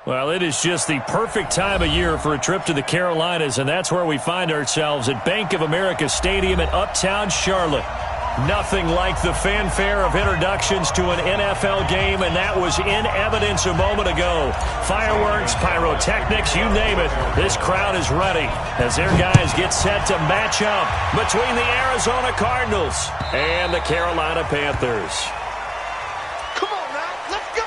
Well, it is just the perfect time of year for a trip to the Carolinas, and that's where we find ourselves at Bank of America Stadium in Uptown Charlotte. Nothing like the fanfare of introductions to an NFL game, and that was in evidence a moment ago. Fireworks, pyrotechnics, you name it. This crowd is ready as their guys get set to match up between the Arizona Cardinals and the Carolina Panthers. Come on now, let's go!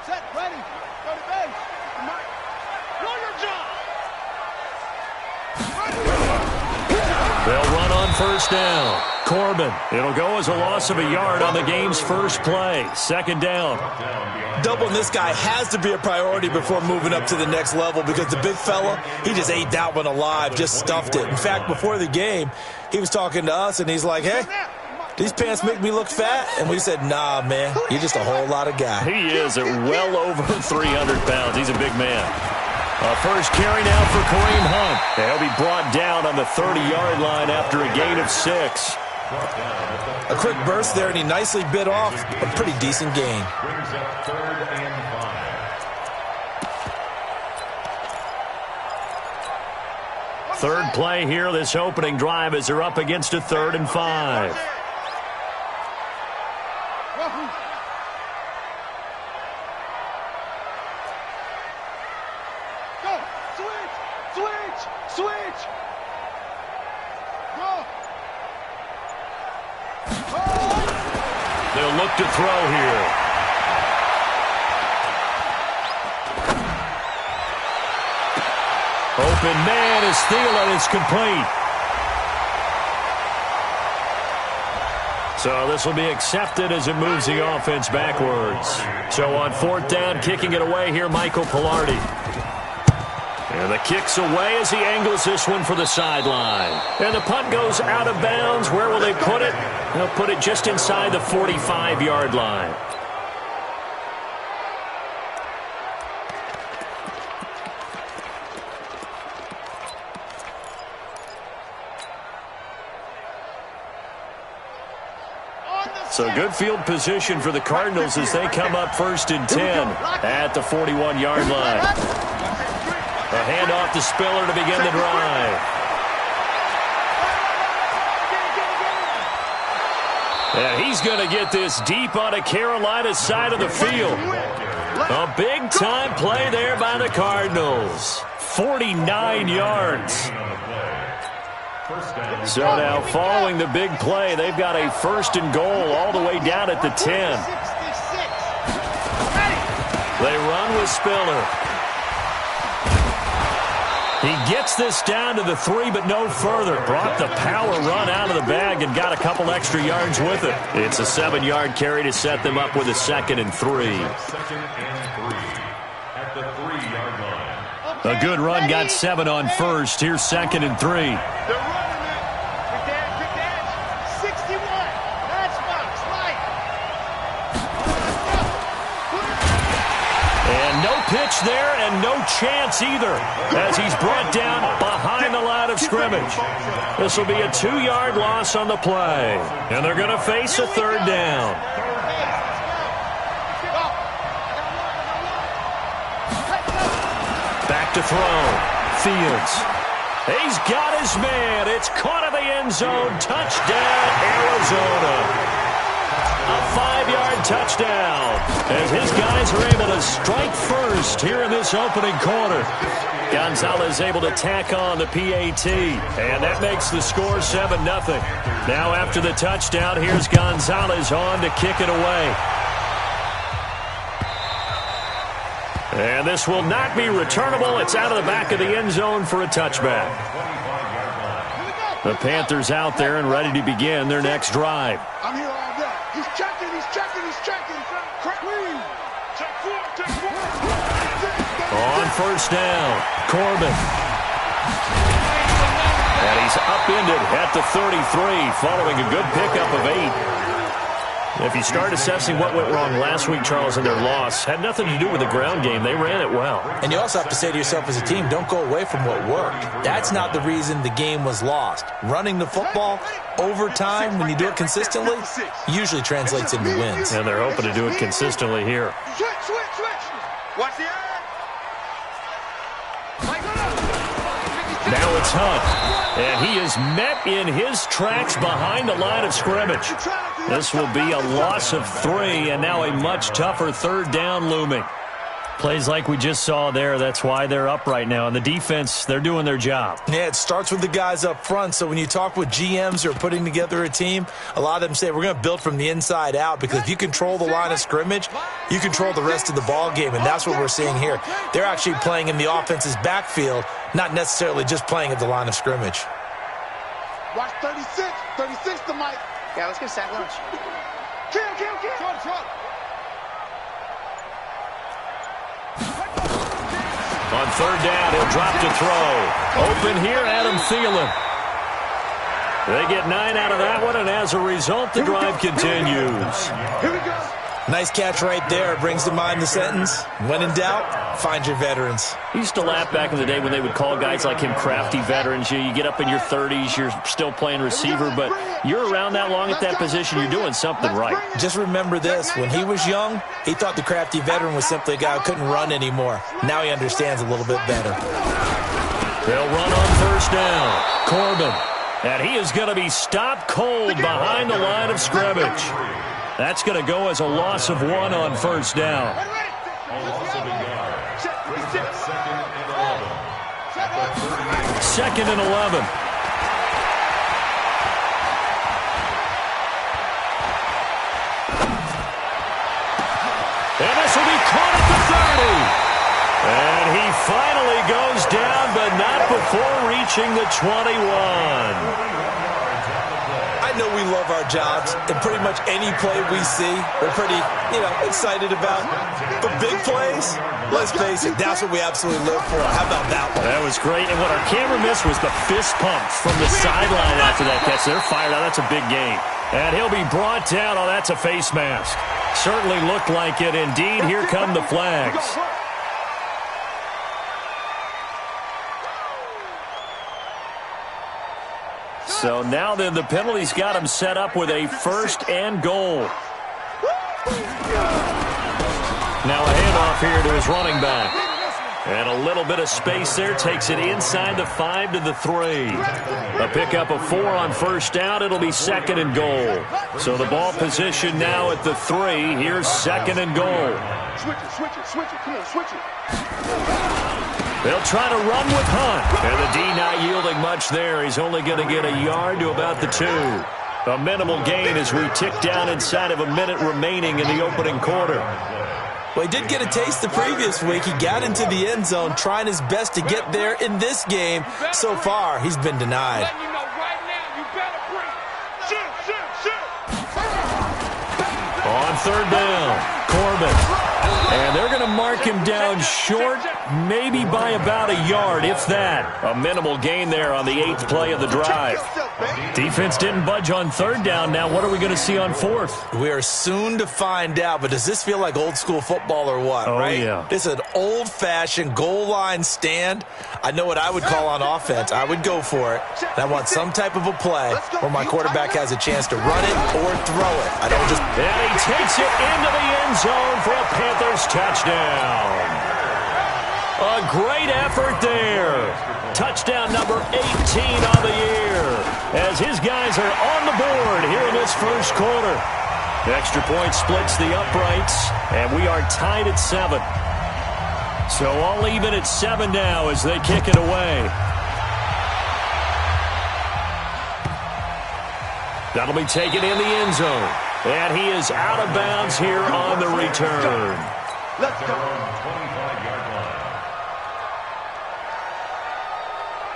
Set, ready, go to base. Know your job. They'll run on first down. Corbin. It'll go as a loss of a yard on the game's first play. Second down. Doubling this guy has to be a priority before moving up to the next level because the big fella, he just ate that one alive, just stuffed it. In fact, before the game, he was talking to us, and he's like, hey, these pants make me look fat? And we said, nah, man, you're just a whole lot of guy. He is at well over 300 pounds. He's a big man. First carry now for Kareem Hunt. He'll be brought down on the 30-yard line after a gain of 6. A quick burst there, and he nicely bit off a pretty decent gain. Third play here, this opening drive, as they're up against a 3rd and 5. Go, switch! Go! They'll look to throw here. Open man is Thielen. It's complete. So this will be accepted as it moves the offense backwards. So on 4th down, kicking it away here, Michael Pilardi. And the kick's away as he angles this one for the sideline. And the punt goes out of bounds. Where will they put it? They'll put it just inside the 45-yard line. So good field position for the Cardinals as they come up 1st and 10 at the 41-yard line. A handoff to Spiller to begin the drive. And he's going to get this deep on a Carolina side of the field. A big-time play there by the Cardinals. 49 yards. So now following the big play, they've got a 1st and goal all the way down at the 10. They run with Spiller. He gets this down to the 3, but no further. Brought the power run out of the bag and got a couple extra yards with it. It's a 7-yard carry to set them up with a 2nd and 3. A good run got 7 on first. Here's 2nd and 3. Pitch there and no chance either as he's brought down behind the line of scrimmage. This will be a 2-yard loss on the play, and they're going to face a 3rd down. Back to throw. Fields. He's got his man. It's caught in the end zone. Touchdown, Arizona. A 5-yard touchdown as his guys are able to strike first here in this opening quarter. Gonzalez able to tack on the PAT, and that makes the score 7-0. Now after the touchdown, here's Gonzalez on to kick it away. And this will not be returnable. It's out of the back of the end zone for a touchback. The Panthers out there and ready to begin their next drive. I'm here all day. He's checking. On first down, Corbin. And he's upended at the 33 following a good pickup of 8. If you start assessing what went wrong last week, Charles, in their loss, had nothing to do with the ground game. They ran it well. And you also have to say to yourself as a team, don't go away from what worked. That's not the reason the game was lost. Running the football over time, when you do it consistently, usually translates into wins. And they're hoping to do it consistently here. Switch. Watch the eye. Now it's Hunt, and he is met in his tracks behind the line of scrimmage. This will be a loss of 3, and now a much tougher third down looming. Plays like we just saw there, that's why they're up right now. And the defense, they're doing their job. Yeah, it starts with the guys up front. So when you talk with GMs who are putting together a team, a lot of them say we're going to build from the inside out, because if you control the line of scrimmage, you control the rest of the ball game, and that's what we're seeing here. They're actually playing in the offense's backfield, not necessarily just playing at the line of scrimmage. Watch 36 to Mike. Yeah, let's get sack lunch. Kill. Short. On third down, he'll drop to throw. Open here, Adam Thielen. They get 9 out of that one, and as a result, the drive continues. Here we go. Nice catch right there. Brings to mind the sentence, when in doubt, find your veterans. He used to laugh back in the day when they would call guys like him crafty veterans. You get up in your 30s, you're still playing receiver, but you're around that long at that position, you're doing something right. Just remember this, when he was young, he thought the crafty veteran was simply a guy who couldn't run anymore. Now he understands a little bit better. They'll run on first down. Corbin. And he is going to be stopped cold behind the line of scrimmage. That's going to go as a loss of 1 on first down. Second and 11. And this will be caught at the 30. And he finally goes down, but not before reaching the 21. I know we love our jobs, and pretty much any play we see, we're pretty, excited about. But big plays, let's face it, that's what we absolutely live for. How about that one? That was great, and what our camera missed was the fist pump from the sideline after that catch. They're fired out. That's a big game. And he'll be brought down. Oh, that's a face mask. Certainly looked like it. Indeed, here come the flags. So now then, the penalty's got him set up with a first and goal. Now a handoff here to his running back. And a little bit of space there, takes it inside the 5 to the 3. A pickup of 4 on first down. It'll be second and goal. So the ball position now at the 3. Here's second and goal. Switch it. Come on, switch it. They'll try to run with Hunt. And the D not yielding much there. He's only going to get a yard to about the 2. A minimal gain as we tick down inside of a minute remaining in the opening quarter. Well, he did get a taste the previous week. He got into the end zone, trying his best to get there in this game. So far, he's been denied. On third down, Corbin. And they're going to mark him down short, maybe by about a yard, if that. A minimal gain there on the 8th play of the drive. Defense didn't budge on third down. Now what are we going to see on fourth? We are soon to find out, but does this feel like old school football or what, oh, right? Yeah. This is an old-fashioned goal line stand. I know what I would call on offense. I would go for it. And I want some type of a play where my quarterback has a chance to run it or throw it. I don't just... And he takes it into the end zone for a Panthers touchdown. A great effort there. Touchdown number 18 on the year as his guys are on the board here in this first quarter. The extra point splits the uprights, and we are tied at 7. So all even at 7 now as they kick it away. That'll be taken in the end zone. And he is out of bounds here on the return. Let's go.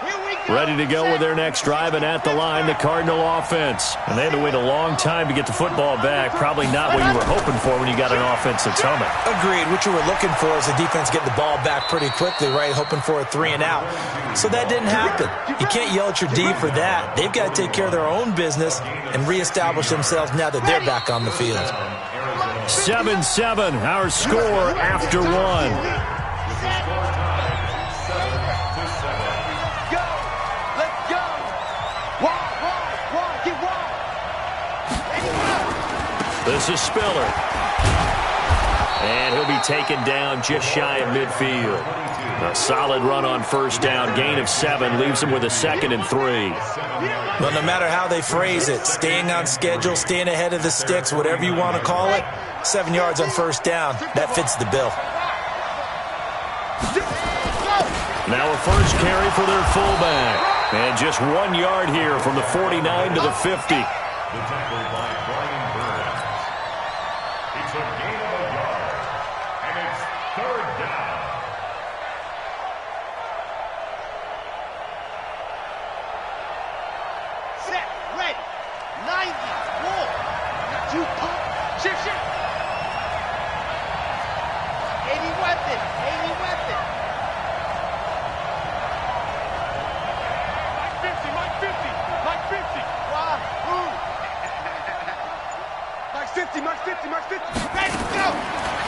Here we ready to go with their next drive, and at the line, the Cardinal offense. And they had to wait a long time to get the football back. Probably not what you were hoping for when you got an offense that's humming. Agreed. What you were looking for is the defense getting the ball back pretty quickly, right? Hoping for a 3-and-out. So that didn't happen. You can't yell at your D for that. They've got to take care of their own business and reestablish themselves now that they're back on the field. 7-7, our score after one. This is Spiller. And he'll be taken down just shy of midfield. A solid run on first down. Gain of 7 leaves him with a 2nd and 3. Well, no matter how they phrase it, staying on schedule, staying ahead of the sticks, whatever you want to call it, 7 yards on first down, that fits the bill. Now a first carry for their fullback. And just 1 yard here from the 49 to the 50.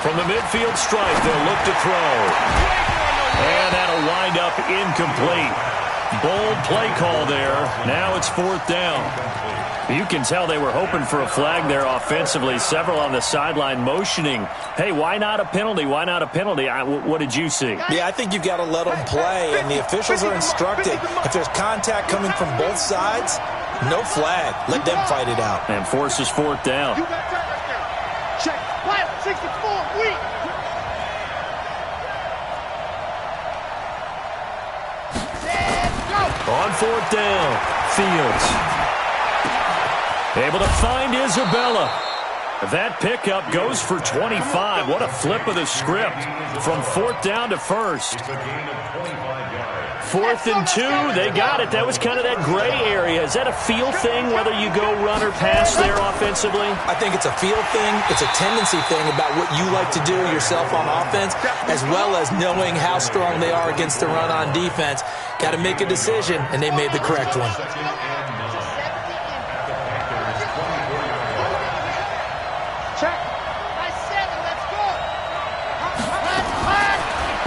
From the midfield stripe, they'll look to throw. And that'll wind up incomplete. Bold play call there. Now it's 4th down. You can tell they were hoping for a flag there offensively. Several on the sideline motioning, hey, why not a penalty? Why not a penalty? What did you see? Yeah, I think you've got to let them play, and the officials are instructed. If there's contact coming from both sides, no flag. Let them fight it out. And forces 4th down. Check. Flat. 64. Weak. On 4th down, Fields able to find Isabella. That pickup goes for 25. What a flip of the script from 4th down to 1st. 4th and 2, they got it. That was kind of that gray area. Is that a feel thing, whether you go run or pass there offensively? I think it's a feel thing. It's a tendency thing about what you like to do yourself on offense, as well as knowing how strong they are against the run on defense. Got to make a decision, and they made the correct one.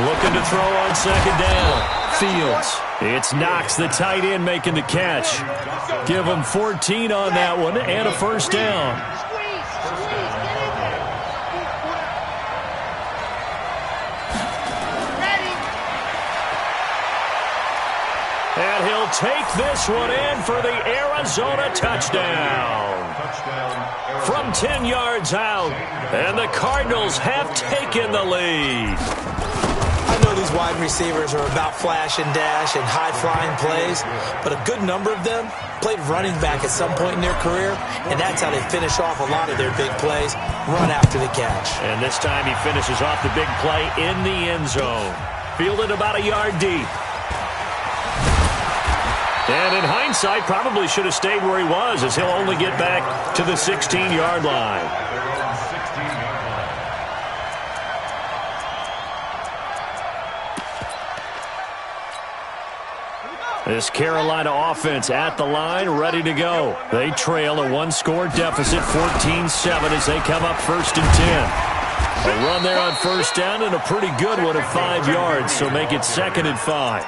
Looking to throw on 2nd down. Fields. It's Knox, the tight end, making the catch. Give him 14 on that one and a 1st down. And he'll take this one in for the Arizona touchdown. From 10 yards out, and the Cardinals have taken the lead. I know these wide receivers are about flash and dash and high-flying plays, but a good number of them played running back at some point in their career, and that's how they finish off a lot of their big plays, run after the catch. And this time he finishes off the big play in the end zone. Fielded about a yard deep. And in hindsight, probably should have stayed where he was, as he'll only get back to the 16-yard line. This Carolina offense at the line, ready to go. They trail a 1-score deficit, 14-7, as they come up 1st and 10. A run there on 1st down, and a pretty good one of 5 yards, so make it 2nd and 5.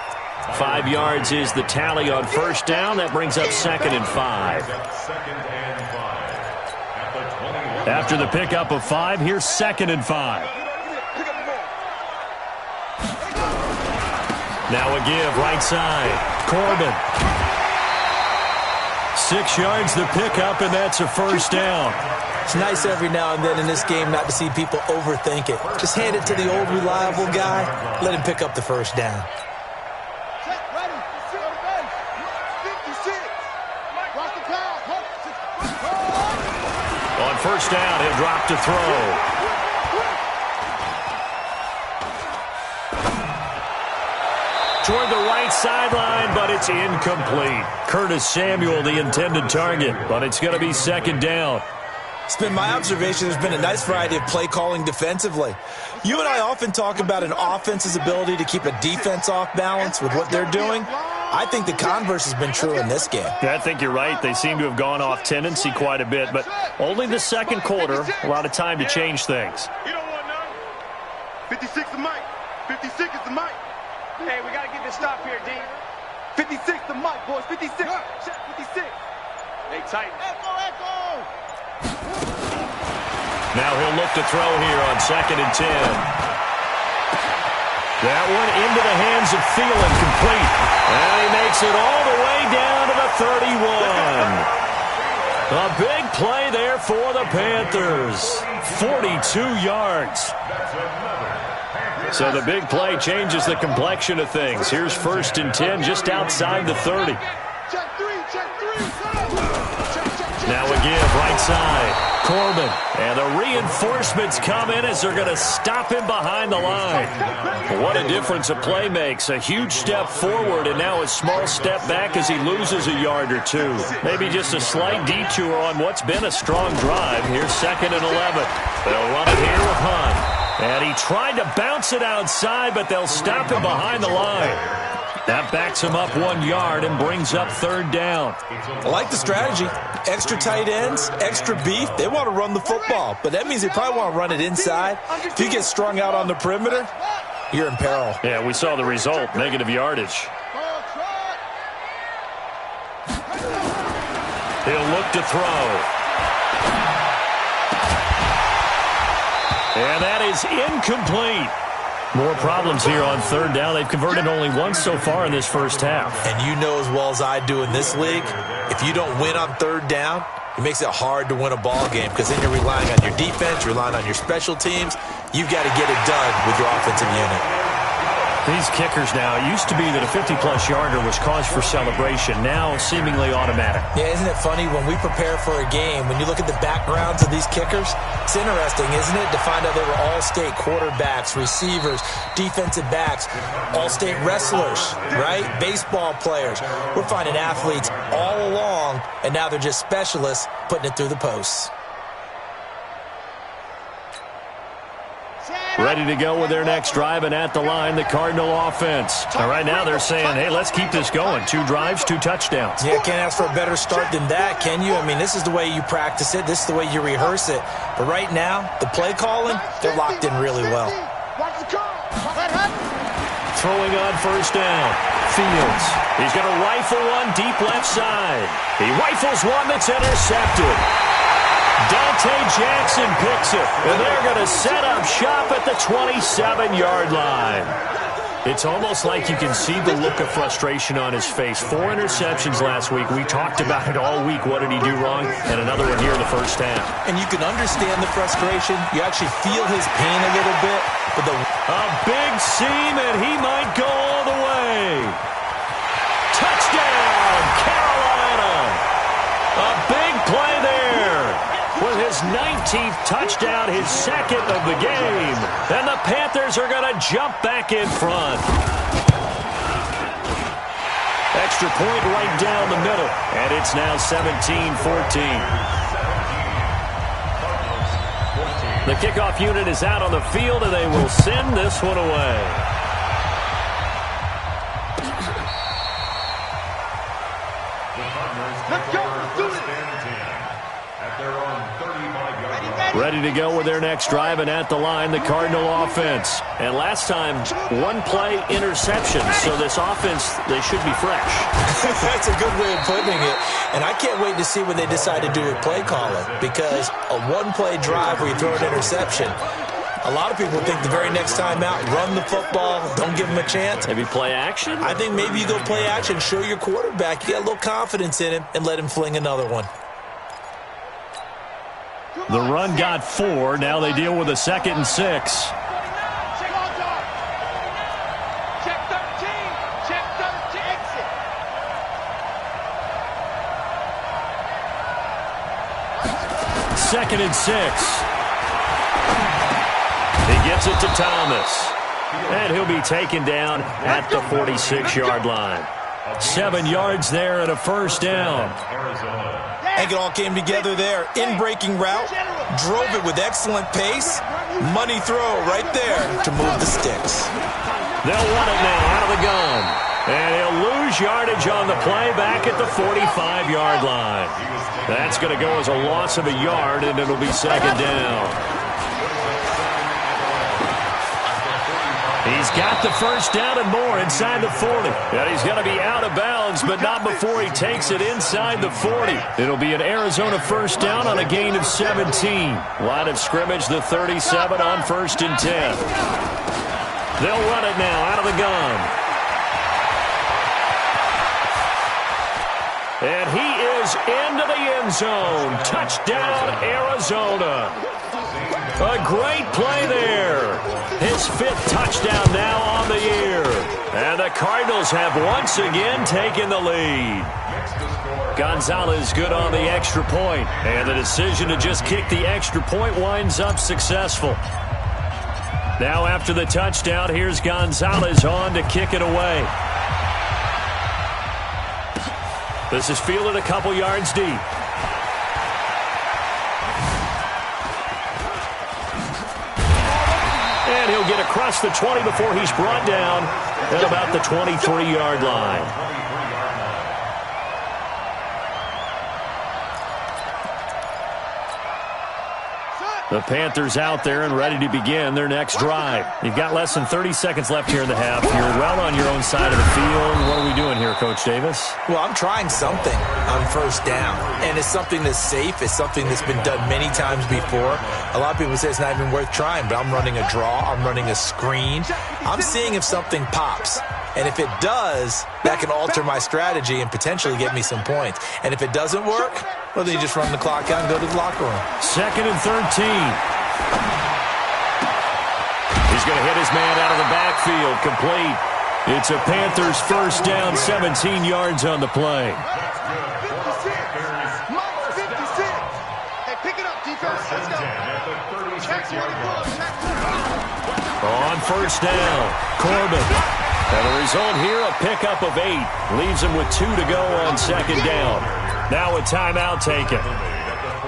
5 yards is the tally on 1st down. That brings up 2nd and 5. After the pickup of 5, here's 2nd and 5. Now a give right side. Corbin. 6 yards the pickup, and that's a 1st down. It's nice every now and then in this game not to see people overthink it. Just hand it to the old reliable guy. Let him pick up the 1st down. On 1st down, he'll drop to throw. toward the right sideline, but it's incomplete. Curtis Samuel, the intended target, but it's going to be second down. It's been my observation there's been a nice variety of play calling defensively. You and I often talk about an offense's ability to keep a defense off balance with what they're doing. I think the converse has been true in this game. Yeah, I think you're right. They seem to have gone off tendency quite a bit, but only the second quarter, a lot of time to change things. You don't want none. 56 the mic. 56 is the mic. Hey, we got to get this stop here, D. 56 the mic, boys. 56. Check 56. Hey, tight. Echo. Now he'll look to throw here on 2nd and 10. That one into the hands of Thielen, complete. And he makes it all the way down to the 31. A big play there for the Panthers. 42 yards. So the big play changes the complexion of things. Here's 1st and 10 just outside the 30. Check three. Now a give, right side. Corbin. And the reinforcements come in as they're going to stop him behind the line. What a difference a play makes. A huge step forward and now a small step back as he loses a yard or two. Maybe just a slight detour on what's been a strong drive. Here's 2nd and 11. They'll run it here with Hunt. And he tried to bounce it outside, but they'll stop him behind the line. That backs him up 1 yard and brings up 3rd down. I like the strategy. Extra tight ends, extra beef. They want to run the football, but that means they probably want to run it inside. If you get strung out on the perimeter, you're in peril. Yeah, we saw the result, negative yardage. He'll look to throw. And that is incomplete. More problems here on 3rd down. They've converted only once so far in this first half. And you know as well as I do in this league, if you don't win on 3rd down, it makes it hard to win a ball game because then you're relying on your defense, you're relying on your special teams. You've got to get it done with your offensive unit. These kickers now, it used to be that a 50-plus yarder was cause for celebration. Now seemingly automatic. Yeah, isn't it funny when we prepare for a game, when you look at the backgrounds of these kickers, it's interesting, isn't it, to find out they were all-state quarterbacks, receivers, defensive backs, all-state wrestlers, right? Baseball players. We're finding athletes all along, and now they're just specialists putting it through the posts. Ready to go with their next drive, and at the line, the Cardinal offense. Now, right now, they're saying, hey, let's keep this going. 2 drives, 2 touchdowns. Yeah, can't ask for a better start than that, can you? I mean, this is the way you practice it. This is the way you rehearse it. But right now, the play calling, they're locked in really well. Throwing on 1st down. Fields. He's going to rifle one deep left side. He rifles one that's intercepted. Dante Jackson picks it, and they're going to set up shop at the 27-yard line. It's almost like you can see the look of frustration on his face. 4 interceptions last week. We talked about it all week. What did he do wrong? And another one here in the first half. And you can understand the frustration. You actually feel his pain a little bit. But a big seam, and he might go all the way. Touchdown, Carolina. A big play there. With his 19th touchdown, his 2nd of the game. And the Panthers are going to jump back in front. Extra point right down the middle. And it's now 17-14. The kickoff unit is out on the field, and they will send this one away. Let's go. Let's do it. Ready to go with their next drive, and at the line, the Cardinal offense. And last time, 1-play interception. So this offense, they should be fresh. That's a good way of putting it. And I can't wait to see what they decide to do with play calling. Because a 1-play drive where you throw an interception, a lot of people think the very next time out, run the football, don't give him a chance. Maybe play action? I think maybe you go play action, show your quarterback you got a little confidence in him, and let him fling another one. The run got 4. Now they deal with a 2nd and 6. Check 13. Check 13. Exit. 2nd and 6. He gets it to Thomas. And he'll be taken down at the 46-yard line. 7 yards there and a first down. I think it all came together there. In-breaking route, drove it with excellent pace. Money throw right there to move the sticks. They'll run it now out of the gun. And he'll lose yardage on the play back at the 45-yard line. That's going to go as a loss of a yard, and it'll be second down. He's got the first down and more inside the 40. And he's going to be out of bounds, but not before he takes it inside the 40. It'll be an Arizona first down on a gain of 17. Line of scrimmage, the 37 on 1st and 10. They'll run it now out of the gun. And he is into the end zone. Touchdown, Arizona. A great play there. His 5th touchdown now on the year. And the Cardinals have once again taken the lead. Gonzalez good on the extra point. And the decision to just kick the extra point winds up successful. Now after the touchdown, here's Gonzalez on to kick it away. This is fielded a couple yards deep. And he'll get across the 20 before he's brought down at about the 23-yard line. The Panthers out there and ready to begin their next drive. You've got less than 30 seconds left here in the half. You're well on your own side of the field. What are we doing here, Coach Davis? Well, I'm trying something on first down, and it's something that's safe. It's something that's been done many times before. A lot of people say it's not even worth trying, but I'm running a draw. I'm running a screen. I'm seeing if something pops. And if it does, that can alter my strategy and potentially get me some points. And if it doesn't work, well, then you just run the clock out and go to the locker room. 2nd and 13. He's going to hit his man out of the backfield, complete. It's a Panthers first down, 17 yards on the play. 56. Mike 56. Hey, pick it up, defense. Let's go. Check 44. On first down, Corbin. And the result here, a pickup of 8. Leaves him with 2 to go on second down. Now a timeout taken.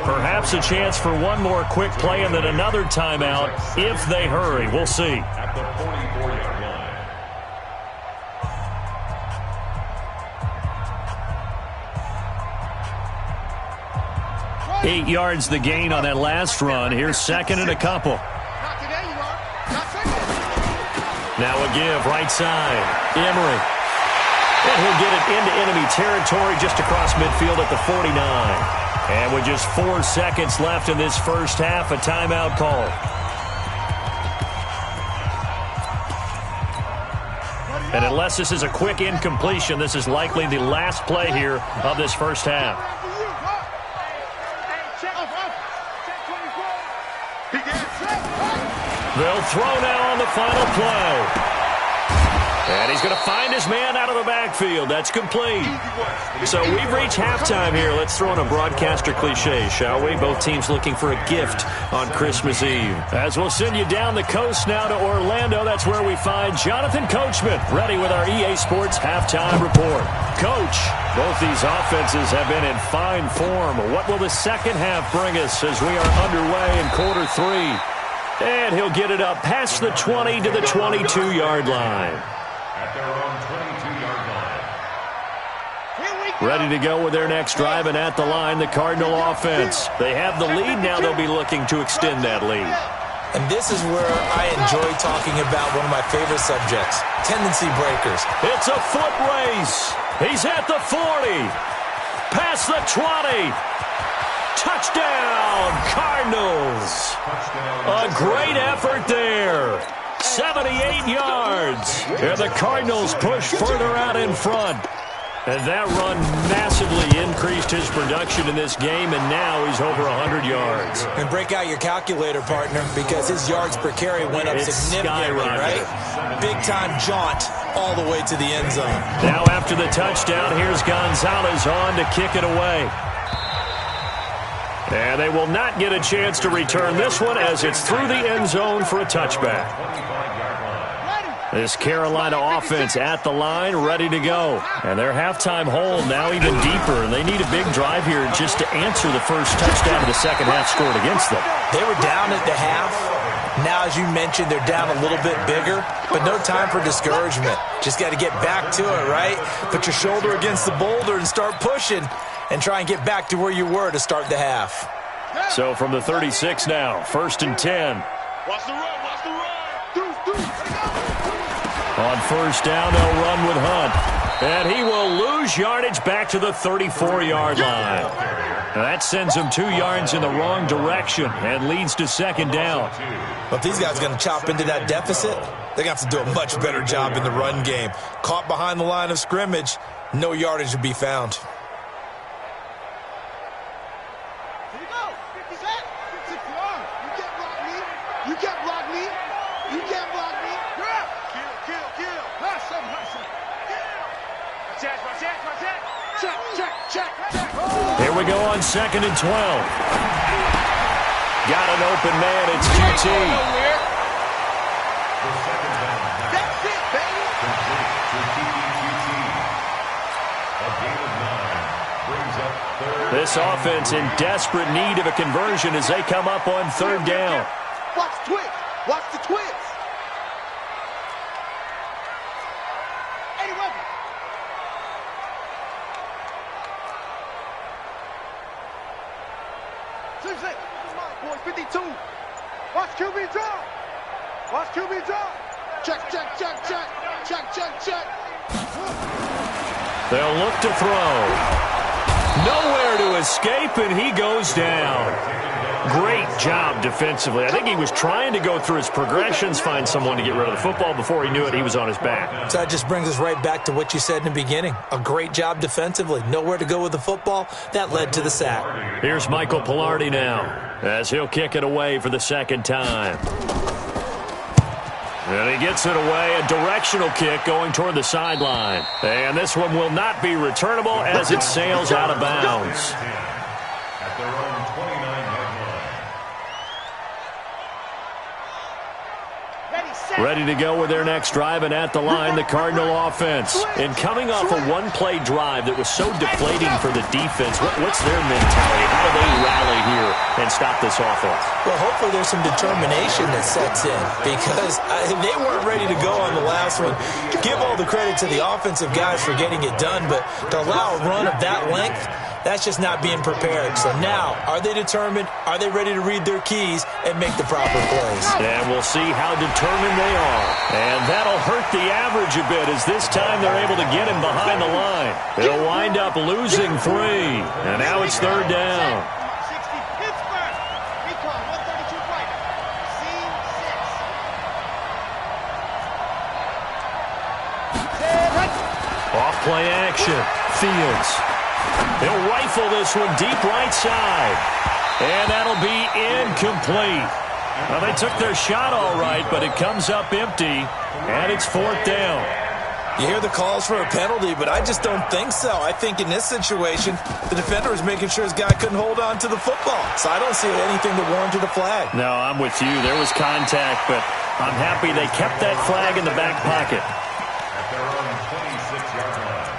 Perhaps a chance for one more quick play and then another timeout if they hurry. We'll see. 8 yards the gain on that last run. Here's 2nd and a couple. Now a give, right side. Emery. And he'll get it into enemy territory just across midfield at the 49. And with just 4 seconds left in this first half, a timeout call. And unless this is a quick incompletion, this is likely the last play here of this first half. They'll throw now on the final play. And he's going to find his man out of the backfield. That's complete. So we've reached halftime here. Let's throw in a broadcaster cliche, shall we? Both teams looking for a gift on Christmas Eve. As we'll send you down the coast now to Orlando, that's where we find Jonathan Coachman, ready with our EA Sports halftime report. Coach, both these offenses have been in fine form. What will the second half bring us as we are underway in quarter 3? And he'll get it up past the 20 to the 22-yard line. At their own 22-yard line. Ready to go with their next drive, and at the line, the Cardinal offense. They have the lead now. They'll be looking to extend that lead. And this is where I enjoy talking about one of my favorite subjects, tendency breakers. It's a foot race. He's at the 40. Past the 20. Touchdown, Cardinals. A great effort there. 78 yards. And the Cardinals push further out in front. And that run massively increased his production in this game, and now he's over 100 yards. And break out your calculator, partner, because his yards per carry went up significantly, right? Big-time jaunt all the way to the end zone. Now after the touchdown, here's Gonzalez on to kick it away. And they will not get a chance to return this one as it's through the end zone for a touchback. This Carolina offense at the line, ready to go. And their halftime hole now even deeper. And they need a big drive here just to answer the first touchdown of the second half scored against them. They were down at the half. Now, as you mentioned, they're down a little bit bigger, but no time for discouragement. Just got to get back to it, right? Put your shoulder against the boulder and start pushing and try and get back to where you were to start the half. So from the 36 now, 1st and 10. Watch the run, watch the run. On first down, they'll run with Hunt. And he will lose yardage back to the 34-yard line. That sends him 2 yards in the wrong direction and leads to second down. Well, if these guys are going to chop into that deficit, they're going to have to do a much better job in the run game. Caught behind the line of scrimmage, no yardage to be found. Here we go. 50 set. 6 yards. You can't block me. You can't block me. You can't block me. Kill. Hustle. Check. Here we go on 2nd and 12. Got an open man. It's QT. That's it, baby. This offense in desperate need of a conversion as they come up on 3rd down. Watch twist. Watch the twist. Boys, 52. Watch QB drop. Watch QB drop. Check. They'll look to throw. Nowhere to escape, and he goes down. Great job defensively. I think he was trying to go through his progressions, find someone to get rid of the football. Before he knew it, he was on his back. So that just brings us right back to what you said in the beginning. A great job defensively. Nowhere to go with the football. That led to the sack. Here's Michael Pilardi now as he'll kick it away for the 2nd time. And he gets it away, a directional kick going toward the sideline. And this one will not be returnable as it sails out of bounds. At their own 29-yard line. Ready to go with their next drive, and at the line, the Cardinal offense. And coming off a one-play drive that was so deflating for the defense, what's their mentality? How do they rally here and stop this offense? Well, hopefully there's some determination that sets in because they weren't ready to go on the last one. Give all the credit to the offensive guys for getting it done, but to allow a run of that length, that's just not being prepared. So now, are they determined? Are they ready to read their keys and make the proper plays? And we'll see how determined they are. And that'll hurt the average a bit as this time they're able to get him behind the line. They'll wind up losing 3. And now it's 3rd down. 60 Pittsburgh. Recon 132 fighter. Scene 6. Off play action. Fields. He'll rifle this one deep right side. And that'll be incomplete. Well, they took their shot all right, but it comes up empty, and it's 4th down. You hear the calls for a penalty, but I just don't think so. I think in this situation, the defender was making sure his guy couldn't hold on to the football. So I don't see anything that warranted a flag. No, I'm with you. There was contact, but I'm happy they kept that flag in the back pocket. At their own 26-yard line.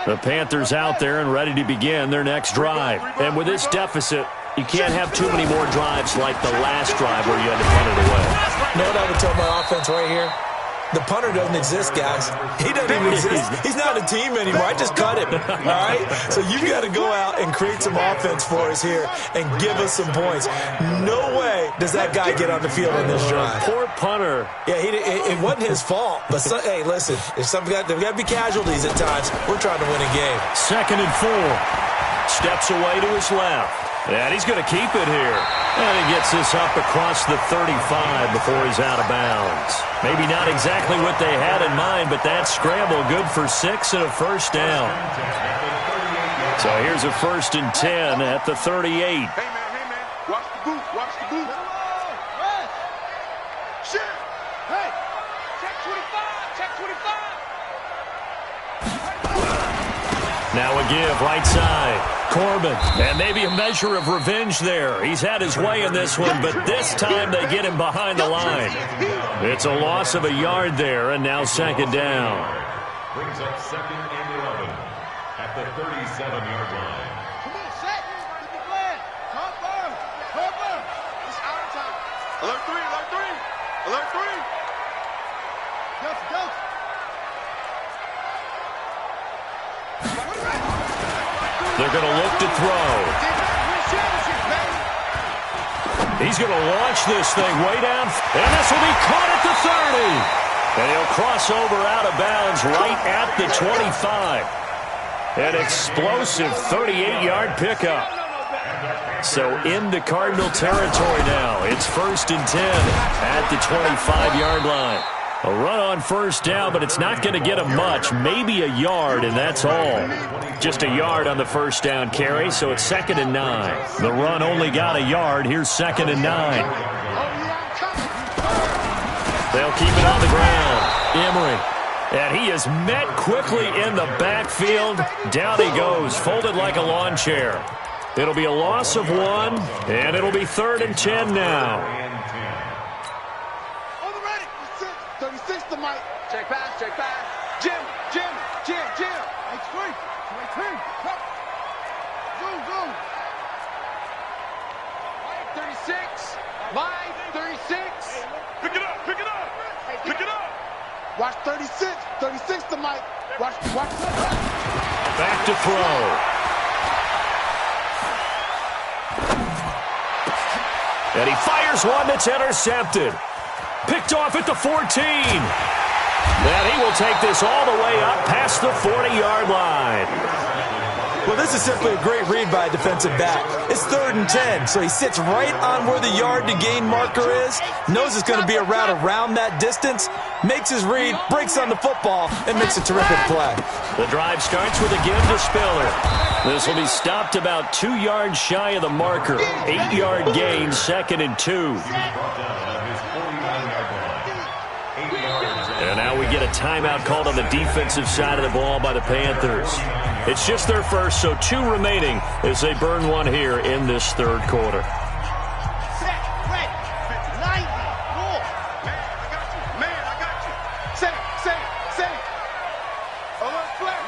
The Panthers out there and ready to begin their next drive. And with this deficit, you can't have too many more drives like the last drive where you had to punt it away. You know what I would tell my offense right here? The punter doesn't exist, guys. He doesn't even exist. He's not a team anymore. I just cut him, all right? So you've got to go out and create some offense for us here and give us some points. No way does that guy get on the field on this drive. Poor punter. Yeah, it wasn't his fault. But, hey, listen, there's got to be casualties at times. We're trying to win a game. 2nd and 4. Steps away to his left. And he's going to keep it here. And he gets this up across the 35 before he's out of bounds. Maybe not exactly what they had in mind, but that scramble good for 6 and a 1st down. So here's a 1st and 10 at the 38. Hey, man. Watch the boot. Watch the boot. Shit. Hey. Check 25. Now a give right side. Corbin, and maybe a measure of revenge there. He's had his way in this one, but this time they get him behind the line. It's a loss of a yard there, and now second down. Brings up 2nd and 11 at the 37-yard line. Come on, set. Get the plan. Cover. Cover. It's our time. Alert 3, alert 3. Alert 3. Go, go. They're going to look to throw. He's going to launch this thing way down, and this will be caught at the 30. And he'll cross over out of bounds right at the 25. An explosive 38-yard pickup. So into Cardinal territory now. It's 1st and 10 at the 25-yard line. A run on first down, but it's not going to get him much. Maybe a yard, and that's all. Just a yard on the first down carry, so it's 2nd and 9. The run only got a yard. Here's 2nd and 9. They'll keep it on the ground. Emery. And he is met quickly in the backfield. Down he goes, folded like a lawn chair. It'll be a loss of 1, and it'll be 3rd and 10 now. Check pass, check pass. Jim. Hey, screen. Zoom. 36. Line 36. Pick it up. Pick it up. Watch 36. 36 to Mike. Watch. Back to throw. And he fires one that's intercepted. Picked off at the 14. And he will take this all the way up past the 40-yard line. Well, this is simply a great read by a defensive back. It's 3rd and 10, so he sits right on where the yard-to-gain marker is, knows it's going to be a route around that distance, makes his read, breaks on the football, and makes a terrific play. The drive starts with a give to Spiller. This will be stopped about 2 yards shy of the marker. 8-yard gain, 2nd and 2. And now we get a timeout called on the defensive side of the ball by the Panthers. It's just their first, so 2 remaining as they burn one here in this 3rd quarter. Set, red, 90, more. Man, I got you. Set it. Alert, flare.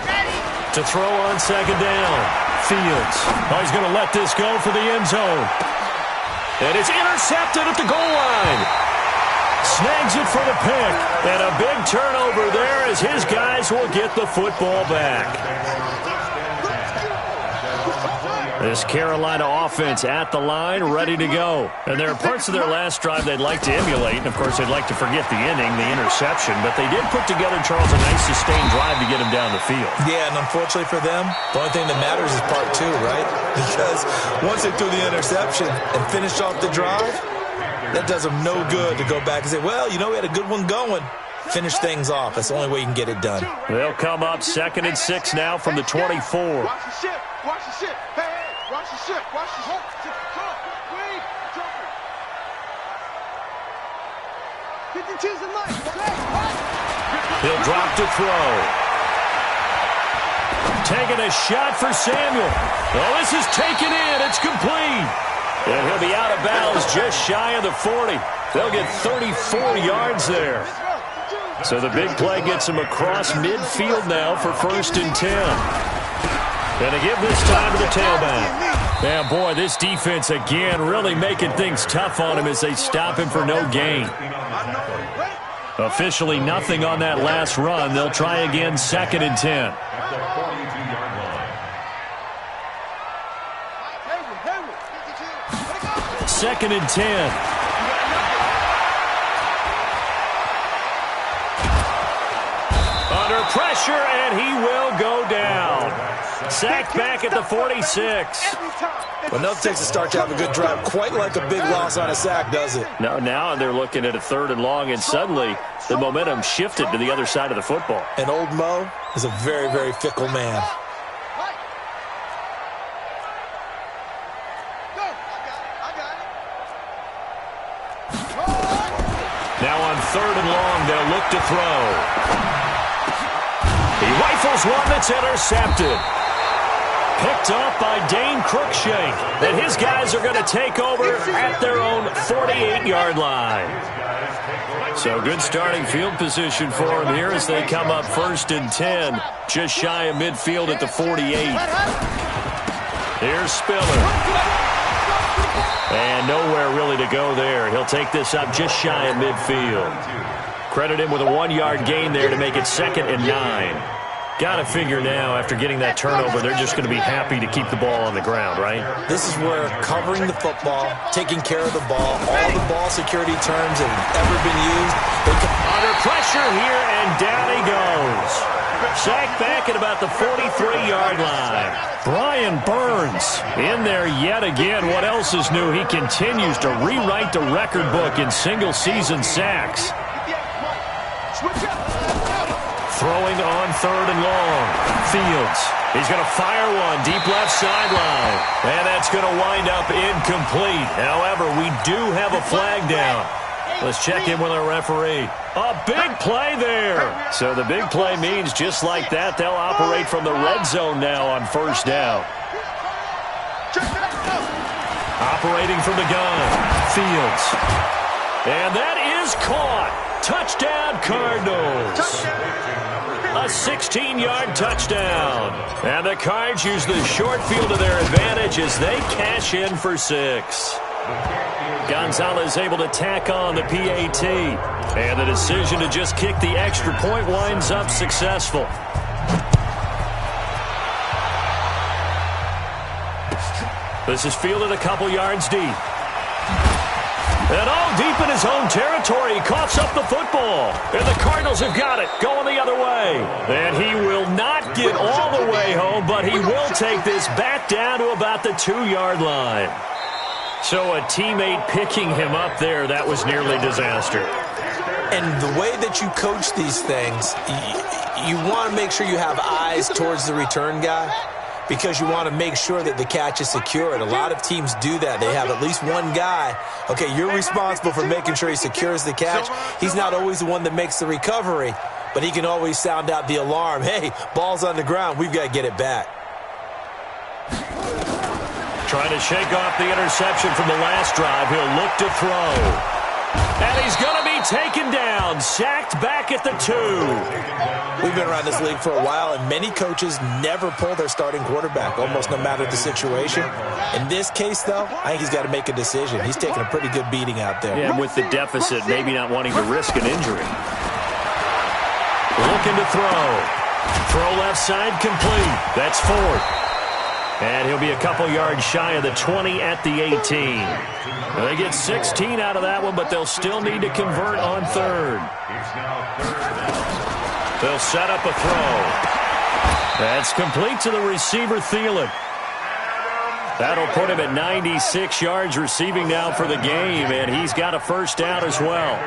Ready. To throw on 2nd down. Fields. Oh, he's going to let this go for the end zone. And it's intercepted at the goal line. Snags it for the pick. And a big turnover there as his guys will get the football back. This Carolina offense at the line, ready to go. And there are parts of their last drive they'd like to emulate. And, of course, they'd like to forget the inning, the interception. But they did put together, Charles, a nice sustained drive to get him down the field. Yeah, and unfortunately for them, the only thing that matters is part 2, right? Because once they threw the interception and finished off the drive, that does them no good to go back and say, well, we had a good one going. Finish things off. That's the only way you can get it done. They'll come up 2nd and 6 now from the 24. Watch the ship. Hey, watch the ship. Watch the hook. Wait, jumper. 52's the line. He'll drop to throw. Taking a shot for Samuel. Oh, this is taken in. It's complete. And he'll be out of bounds just shy of the 40. They'll get 34 yards there. So the big play gets him across midfield now for 1st and 10. And to give this time to the tailback. Yeah, boy, this defense again really making things tough on him as they stop him for no gain. Officially nothing on that last run. They'll try again 2nd and 10. 2nd and 10. Under pressure, and he will go down. Sacked back at the 46. Well, nothing takes a start to have a good drive quite like a big loss on a sack, does it? No, now they're looking at a 3rd and long, and suddenly the momentum shifted to the other side of the football. And old Mo is a very, very fickle man. Now on 3rd and long, they'll look to throw. He rifles one that's intercepted. Picked off by Dane Cruikshank. And his guys are going to take over at their own 48-yard line. So good starting field position for him here as they come up 1st and 10. Just shy of midfield at the 48. Here's Spiller. And nowhere really to go there. He'll take this up just shy of midfield. Credit him with a 1-yard gain there to make it 2nd and 9. Got to figure now, after getting that turnover, they're just going to be happy to keep the ball on the ground, right? This is where covering the football, taking care of the ball, all the ball security terms that have ever been used. They come under pressure here, and down he goes. Sacked back at about the 43-yard line. Brian Burns in there yet again. What else is new? He continues to rewrite the record book in single-season sacks. Throwing on 3rd and long. Fields. He's going to fire one deep left sideline. And that's going to wind up incomplete. However, we do have a flag down. Let's check in with our referee. A big play there. So the big play means just like that, they'll operate from the red zone now on 1st down. Operating from the gun. Fields. And that is caught. Touchdown, Cardinals. A 16-yard touchdown. And the Cards use the short field to their advantage as they cash in for 6. Gonzalez able to tack on the PAT. And the decision to just kick the extra point winds up successful. This is fielded a couple yards deep. And all deep in his own territory, he coughs up the football. And the Cardinals have got it, going the other way. And he will not get all the way home, but he will take this back down to about the 2-yard line. So a teammate picking him up there, that was nearly disaster. And the way that you coach these things, you want to make sure you have eyes towards the return guy, because you want to make sure that the catch is secured. A lot of teams do that. They have at least one guy. Okay, you're responsible for making sure he secures the catch. He's not always the one that makes the recovery, but he can always sound out the alarm. Hey, ball's on the ground. We've got to get it back. Trying to shake off the interception from the last drive. He'll look to throw. And he's going to be taken down. Sacked back at the 2. We've been around this league for a while, and many coaches never pull their starting quarterback, almost no matter the situation. In this case, though, I think he's got to make a decision. He's taking a pretty good beating out there. Yeah, with the deficit, maybe not wanting to risk an injury. Looking to throw. Throw left side complete. That's 4th. And he'll be a couple yards shy of the 20 at the 18. Well, they get 16 out of that one, but they'll still need to convert on 3rd. They'll set up a throw. That's complete to the receiver, Thielen. That'll put him at 96 yards receiving now for the game, and he's got a 1st down as well.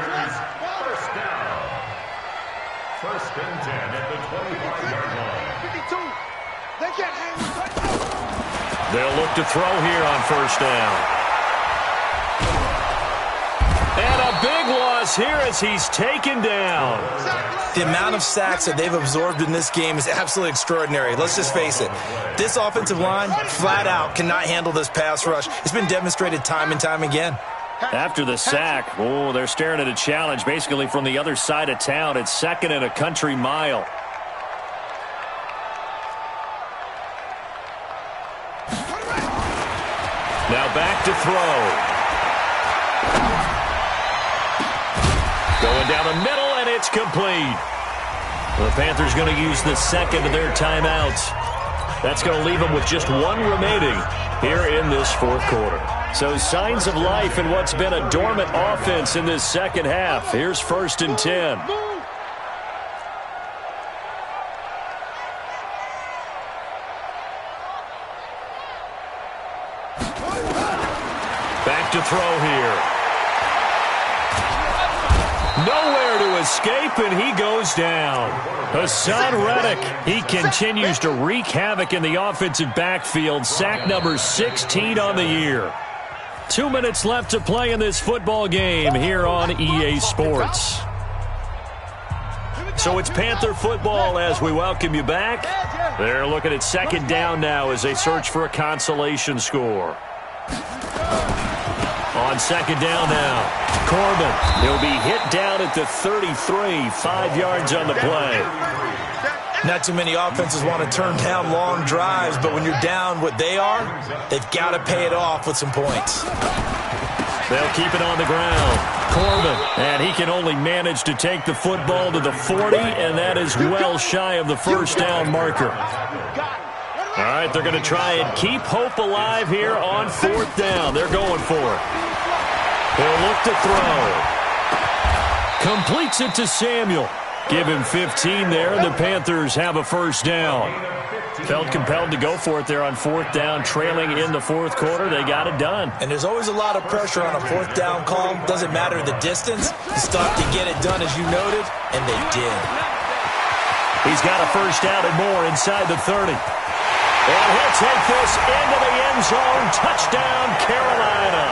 First and 10 at the 25-yard line. 52. They can't hang with. They'll look to throw here on 1st down. And a big loss here as he's taken down. The amount of sacks that they've absorbed in this game is absolutely extraordinary. Let's just face it. This offensive line, flat out, cannot handle this pass rush. It's been demonstrated time and time again. After the sack, they're staring at a challenge basically from the other side of town. It's 2nd and a country mile. Now back to throw. Going down the middle, and it's complete. The Panthers going to use the 2nd of their timeouts. That's going to leave them with just 1 remaining here in this 4th quarter. So signs of life in what's been a dormant offense in this 2nd half. Here's 1st and 10. Back to throw here. Nowhere to escape, and he goes down. Hassan Reddick, he continues to wreak havoc in the offensive backfield. Sack number 16 on the year. 2 minutes left to play in this football game here on EA Sports. So it's Panther football as we welcome you back. They're looking at second down now as they search for a consolation score. On second down now, Corbin. He'll be hit down at the 33, 5 yards on the play. Not too many offenses want to turn down long drives, but when you're down what they are, they've got to pay it off with some points. They'll keep it on the ground. Corbin, and he can only manage to take the football to the 40, and that is well shy of the first down marker. All right, they're going to try and keep hope alive here on fourth down. They're going for it. He'll look to throw. Completes it to Samuel. Give him 15 there, and the Panthers have a first down. Felt compelled to go for it there on fourth down, trailing in the fourth quarter. They got it done. And there's always a lot of pressure on a fourth down call. Doesn't matter the distance. You still have to get it done, as you noted, and they did. He's got a first down and more inside the 30. And he'll take this into the end zone. Touchdown, Carolina.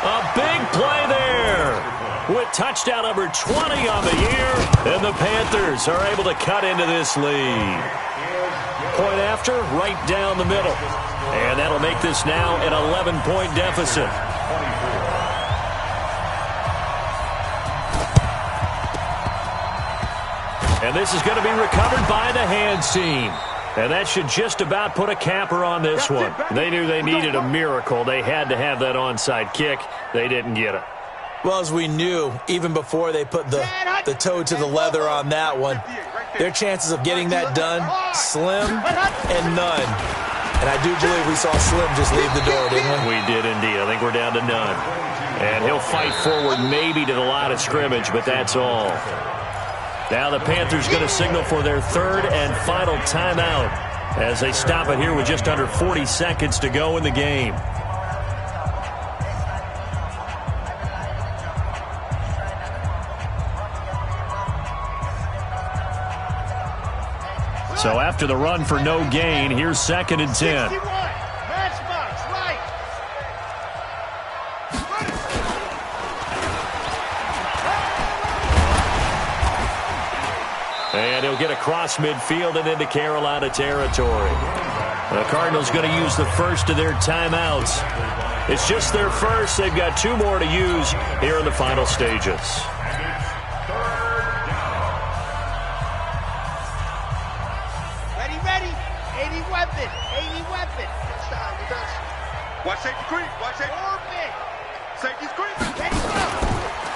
A big play there with touchdown number 20 on the year. And the Panthers are able to cut into this lead. Point after, right down the middle. And that'll make this now an 11-point deficit. And this is going to be recovered by the hands team. And that should just about put a capper on this one. They knew they needed a miracle. They had to have that onside kick. They didn't get it. Well, as we knew, even before they put the toe to the leather on that one, their chances of getting that done, slim and none. And I do believe we saw Slim just leave the door, didn't we? We did indeed. I think we're down to none. And he'll fight forward maybe to the line of scrimmage, but that's all. Now the Panthers going to signal for their third and final timeout as they stop it here with just under 40 seconds to go in the game. So after the run for no gain, here's second and 10. And he'll get across midfield and into Carolina territory. The Cardinals going to use the first of their timeouts. It's just their first. They've got 2 more to use here in the final stages. Ready. 80 weapon. Watch safety creep. Watch safety. Safety's creep.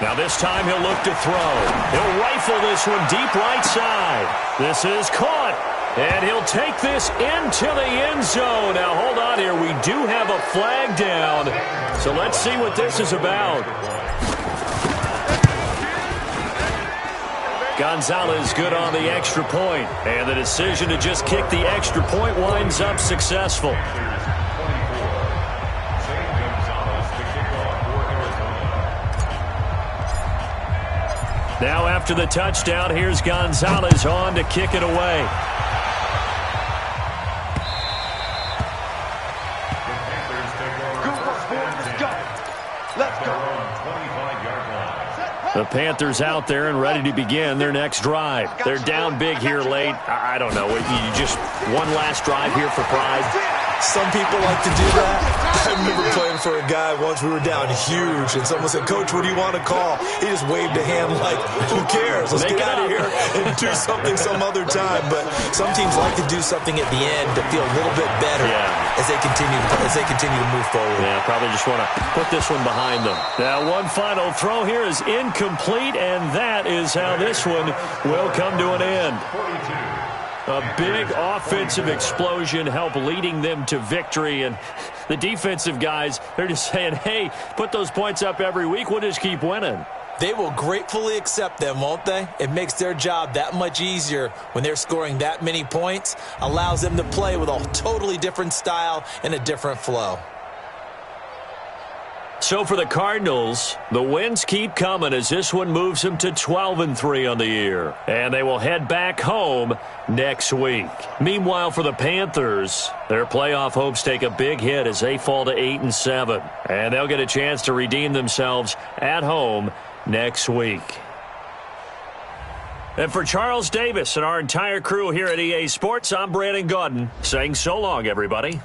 Now this time he'll look to throw. He'll rifle this one deep right side. This is caught. And he'll take this into the end zone. Now hold on here. We do have a flag down. So let's see what this is about. Gonzalez good on the extra point. And the decision to just kick the extra point winds up successful. Now after the touchdown, here's Gonzalez on to kick it away. The Panthers out there and ready to begin their next drive. They're down big here late. I don't know. You just one last drive here for pride. Some people like to do that. I remember playing for a guy once. We were down huge, and someone said, "Coach, what do you want to call?" He just waved a hand like, "Who cares? Let's get out of here and do something some other time." But some teams like to do something at the end to feel a little bit better as they continue to move forward. Yeah, probably just want to put this one behind them. Now, one final throw here is incomplete, and that is how this one will come to an end. A big offensive explosion helped leading them to victory. And the defensive guys, they're just saying, hey, put those points up every week. We'll just keep winning. They will gratefully accept them, won't they? It makes their job that much easier when they're scoring that many points. Allows them to play with a totally different style and a different flow. So for the Cardinals, the wins keep coming as this one moves them to 12-3 on the year. And they will head back home next week. Meanwhile, for the Panthers, their playoff hopes take a big hit as they fall to 8-7. And they'll get a chance to redeem themselves at home next week. And for Charles Davis and our entire crew here at EA Sports, I'm Brandon Gaudin saying so long, everybody.